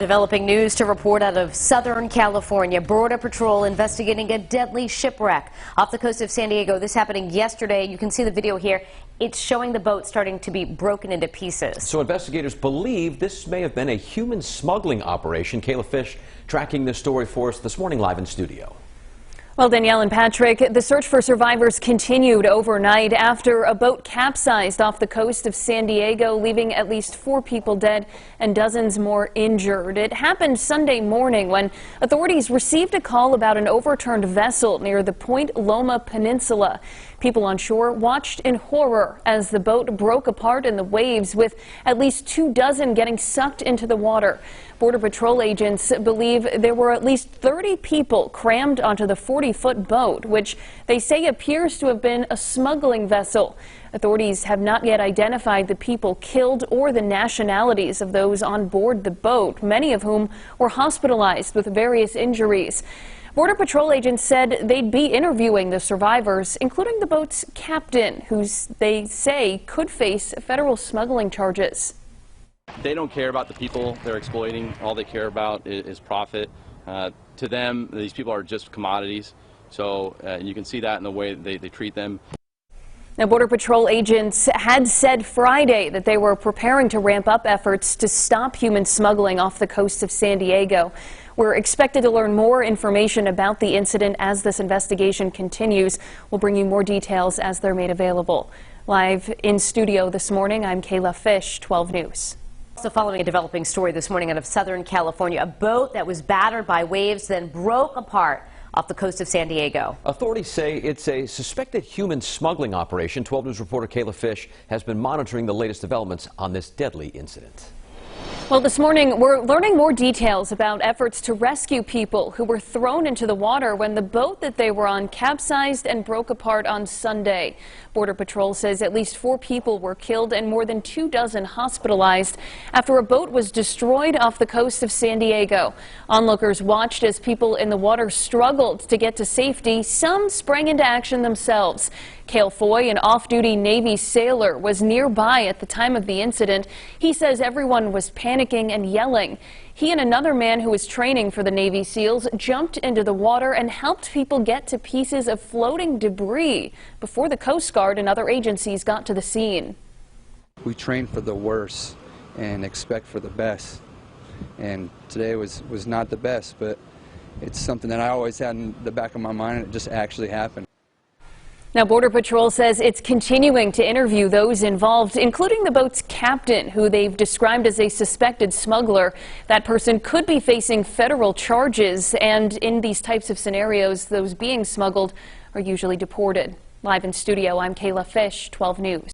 Developing news to report out of Southern California. Border Patrol investigating a deadly shipwreck off the coast of San Diego. This happening yesterday. You can see the video here. It's showing the boat starting to be broken into pieces. So investigators believe this may have been a human smuggling operation. KAYLA Fish tracking this story for us this morning live in studio. Well, Danielle and Patrick, the search for survivors continued overnight after a boat capsized off the coast of San Diego, leaving at least 4 people dead and dozens more injured. It happened Sunday morning when authorities received a call about an overturned vessel near the Point Loma Peninsula. People on shore watched in horror as the boat broke apart in the waves, with at least 24 getting sucked into the water. Border Patrol agents believe there were at least 30 people crammed onto the 40-foot boat, which they say appears to have been a smuggling vessel. Authorities have not yet identified the people killed or the nationalities of those on board the boat, many of whom were hospitalized with various injuries. Border Patrol agents said they'd be interviewing the survivors, including the boat's captain, who they say could face federal smuggling charges. They don't care about the people they're exploiting. All they care about is profit. To them, these people are just commodities. So you can see that in the way they treat them. Now, Border Patrol agents had said Friday that they were preparing to ramp up efforts to stop human smuggling off the coast of San Diego. We're expected to learn more information about the incident as this investigation continues. We'll bring you more details as they're made available. Live in studio this morning, I'm KAYLA Fish, 12 News. Also following a developing story this morning out of Southern California, a boat that was battered by waves then broke apart off the coast of San Diego. Authorities say it's a suspected human smuggling operation. 12 News reporter KAYLA Fish has been monitoring the latest developments on this deadly incident. Well, this morning we're learning more details about efforts to rescue people who were thrown into the water when the boat that they were on capsized and broke apart on Sunday. Border Patrol says at least 4 people were killed and more than 24 hospitalized after a boat was destroyed off the coast of San Diego. Onlookers watched as people in the water struggled to get to safety. Some sprang into action themselves. Cale Foy, an off-duty Navy sailor, was nearby at the time of the incident. He says everyone was panicking and yelling. He and another man who was training for the Navy SEALs jumped into the water and helped people get to pieces of floating debris before the Coast Guard and other agencies got to the scene. We train for the worst and expect for the best. And today was not the best, but it's something that I always had in the back of my mind, and it just actually happened. Now, Border Patrol says it's continuing to interview those involved, including the boat's captain, who they've described as a suspected smuggler. That person could be facing federal charges, and in these types of scenarios, those being smuggled are usually deported. Live in studio, I'm KAYLA Fish, 12 News.